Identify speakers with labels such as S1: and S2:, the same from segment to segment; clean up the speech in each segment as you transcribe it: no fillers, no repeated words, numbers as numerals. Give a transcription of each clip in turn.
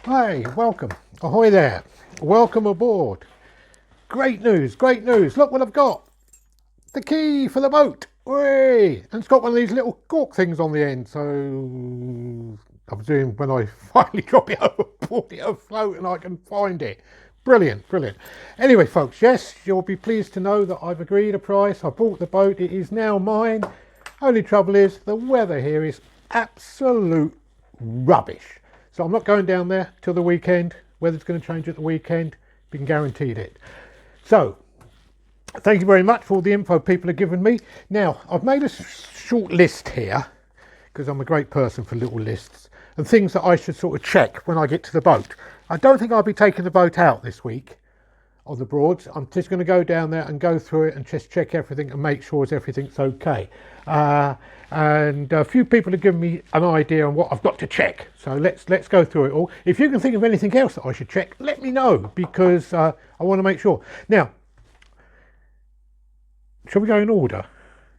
S1: Hi, welcome. Ahoy there. Welcome aboard. Great news, great news. Look what I've got. The key for the boat. Hooray! And it's got one of these little cork things on the end. So I presume when I finally drop it overboard, it'll float and I can find it. Brilliant, brilliant. Anyway, folks, yes, you'll be pleased to know that I've agreed a price. I bought the boat. It is now mine. Only trouble is the weather here is absolute rubbish. So I'm not going down there till the weekend. Weather's going to change at the weekend. Been guaranteed it. So thank you very much for all the info people have given me. Now I've made a short list here because I'm a great person for little lists and things that I should sort of check when I get to the boat. I don't think I'll be taking the boat out this week on the Broads. I'm just going to go down there and go through it and just check everything and make sure everything's okay. And a few people have given me an idea on what I've got to check. So let's go through it all. If you can think of anything else that I should check, let me know because I want to make sure. Now, shall we go in order?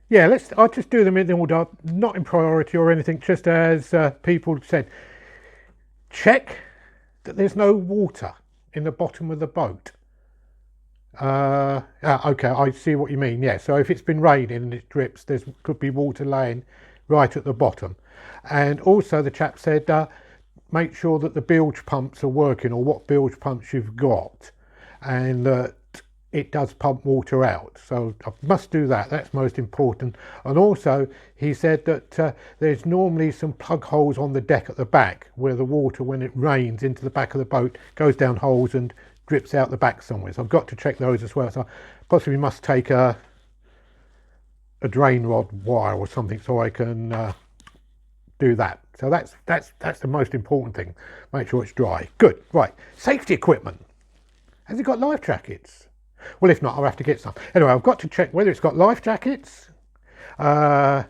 S1: Yeah, I'll just do them in order, not in priority or anything, just as people said. Check that there's no water in the bottom of the boat. Okay, I see what you mean. Yeah, so if it's been raining and it drips, there could be water laying right at the bottom. And also the chap said make sure that the bilge pumps are working, or what bilge pumps you've got, and that it does pump water out. So I must do that. That's most important. And also he said that there's normally some plug holes on the deck at the back where the water, when it rains into the back of the boat, goes down holes and drips out the back somewhere. So I've got to check those as well. So I possibly must take a drain rod wire or something so I can do that. So that's the most important thing. Make sure it's dry. Good. Right. Safety equipment. Has it got life jackets? Well, if not, I'll have to get some. Anyway, I've got to check whether it's got life jackets. Also,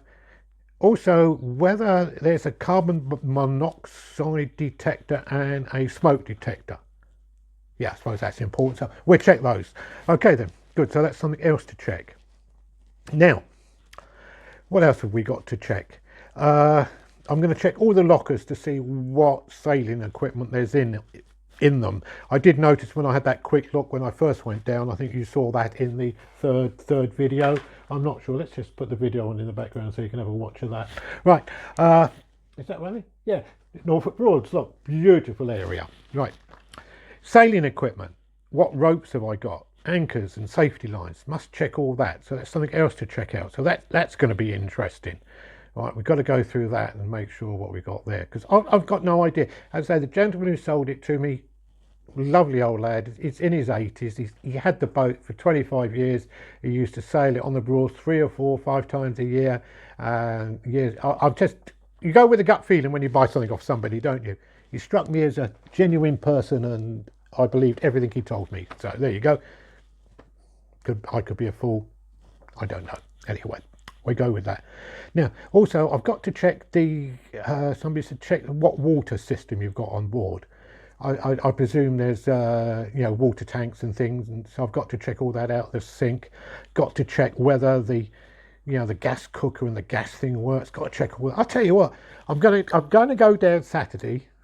S1: whether there's a carbon monoxide detector and a smoke detector. Yeah, I suppose that's important. So we'll check those. Okay then, good. So that's something else to check. Now, what else have we got to check? I'm going to check all the lockers to see what sailing equipment there's in them. I did notice when I had that quick look when I first went down. I think you saw that in the third video. I'm not sure. Let's just put the video on in the background so you can have a watch of that. Right. Is that running? Yeah. Norfolk Broads. Look, beautiful area. Right. Sailing equipment. What ropes have I got? Anchors and safety lines. Must check all that. So that's something else to check out. So that's going to be interesting. Right, we've got to go through that and make sure what we've got there, because I've got no idea. As I say, the gentleman who sold it to me, lovely old lad, it's in his 80s. He had the boat for 25 years. He used to sail it on the Broads 3 or 4 or 5 times a year. And yeah, you go with a gut feeling when you buy something off somebody, don't you? He struck me as a genuine person and I believed everything he told me. So there you go. I could be a fool. I don't know. Anyway, we go with that. Now, also, I've got to check somebody said check what water system you've got on board. I presume there's water tanks and things, and so I've got to check all that out. The sink, got to check whether the gas cooker and the gas thing works. Got to check all that. I'll tell you what, I'm going to go down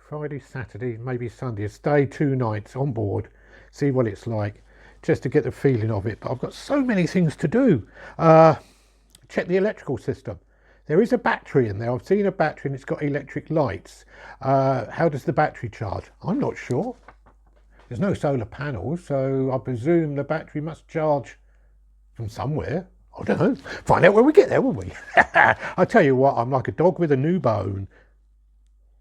S1: Friday, Saturday, maybe Sunday, stay 2 nights on board, see what it's like, just to get the feeling of it. But I've got so many things to do. Check the electrical system. There is a battery in there. I've seen a battery and it's got electric lights. How does the battery charge? I'm not sure. There's no solar panels, so I presume the battery must charge from somewhere. I don't know. Find out when we get there, won't we? I'll tell you what, I'm like a dog with a new bone.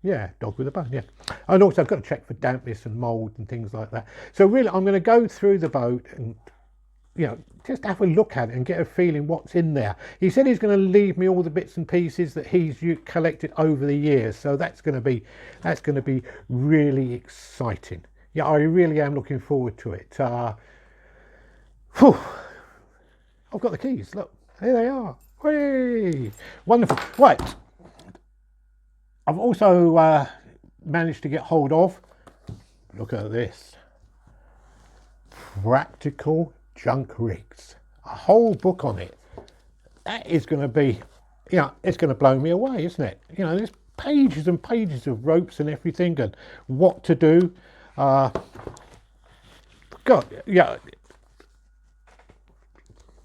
S1: Yeah, dog with a bone, yeah. And also I've got to check for dampness and mould and things like that. So really, I'm going to go through the boat and just have a look at it and get a feeling what's in there. He said he's going to leave me all the bits and pieces that he's collected over the years. So that's going to be really exciting. Yeah, I really am looking forward to it. I've got the keys. Look, here they are. Whee! Wonderful. Right. I've also managed to get hold of, look at this, Practical Junk Rigs. A whole book on it. That is going to be, it's going to blow me away, isn't it? There's pages and pages of ropes and everything and what to do. God, yeah,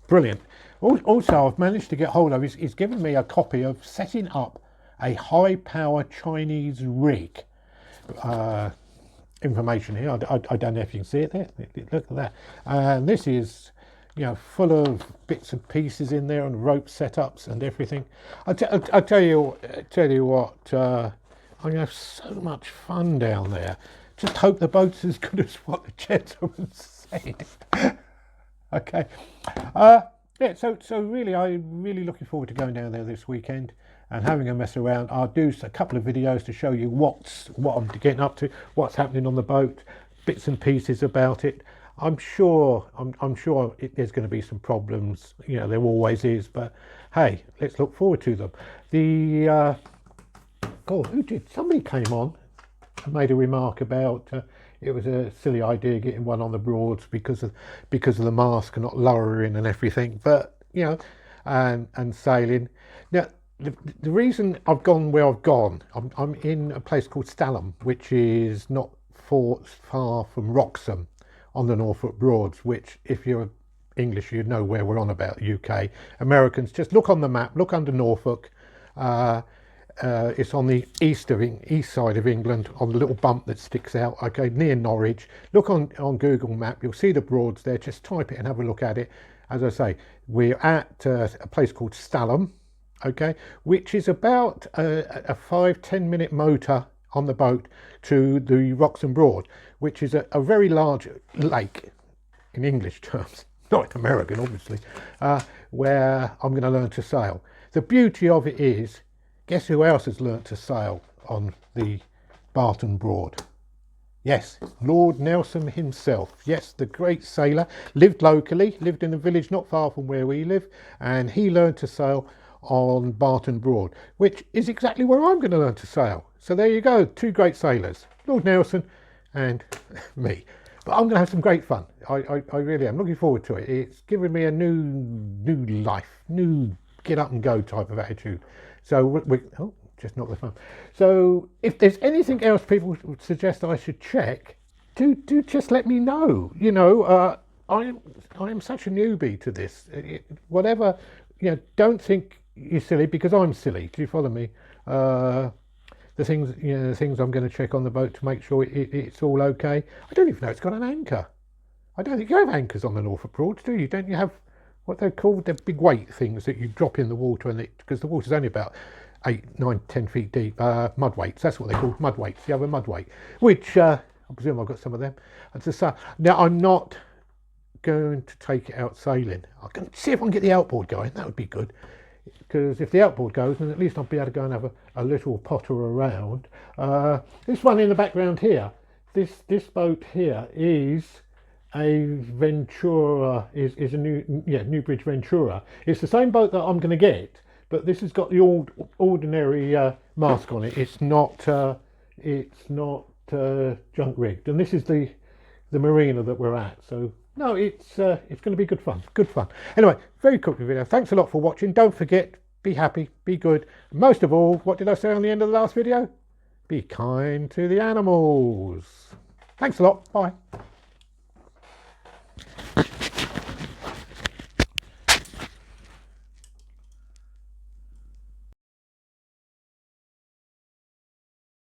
S1: brilliant. Also, I've managed to get hold of, he's given me a copy of setting up a high power Chinese rig. Information here. I don't know if you can see it there. Look at that. And this is, you know, full of bits and pieces in there and rope setups and everything. I'll tell you what. I'm gonna have so much fun down there. Just hope the boat's as good as what the gentleman said. Okay. Yeah. So really, I'm really looking forward to going down there this weekend and having a mess around. I'll do a couple of videos to show you what I'm getting up to, what's happening on the boat, bits and pieces about it. I'm sure there's going to be some problems, you know, there always is, but hey, let's look forward to them. Somebody came on and made a remark about it was a silly idea getting one on the Broads because of the mast and not lowering and everything, but you know, and sailing. Now, the reason I've gone where I've gone, I'm in a place called Stalham, which is not far from Wroxham on the Norfolk Broads, which if you're English, you know where we're on about, UK. Americans, just look on the map, look under Norfolk. It's on the east side of England, on the little bump that sticks out, okay, near Norwich. Look on Google Map, you'll see the Broads there, just type it and have a look at it. As I say, we're at a place called Stalham, okay, which is about a 5-10 minute motor on the boat to the Wroxham Broad, which is a very large lake in English terms, not in American obviously, where I'm going to learn to sail. The beauty of it is, guess who else has learnt to sail on the Barton Broad? Yes, Lord Nelson himself. Yes, the great sailor, lived locally, lived in a village not far from where we live, and he learned to sail on Barton Broad, which is exactly where I'm going to learn to sail. So there you go, two great sailors, Lord Nelson and me. But I'm going to have some great fun. I really am looking forward to it. It's given me a new life, new get up and go type of attitude. So oh, just not the fun. So if there's anything else people would suggest I should check, do just let me know. You know, I am such a newbie to this. Whatever, you know, don't think you're silly because I'm silly. Do you follow me? The things I'm going to check on the boat to make sure it's all okay. I don't even know it's got an anchor. I don't think you have anchors on the Norfolk Broads, do you? Don't you have what they're called, the big weight things that you drop in the water, and because the water's only about 8, 9, 10 feet deep, mud weights, that's what they're called, mud weights. You have a mud weight, which I presume I've got some of them. Now I'm not going to take it out sailing. I can see if I can get the outboard going, that would be good, because if the outboard goes, then at least I'll be able to go and have a little potter around. This one in the background here, this boat here is a Ventura, is a Newbridge Ventura. It's the same boat that I'm going to get, but this has got the ordinary mast on it. It's not junk rigged, and this is the marina that we're at. So no, it's going to be good fun. Anyway, very quick video. Thanks a lot for watching. Don't forget, be happy, be good. Most of all, what did I say on the end of the last video? Be kind to the animals. Thanks a lot. Bye.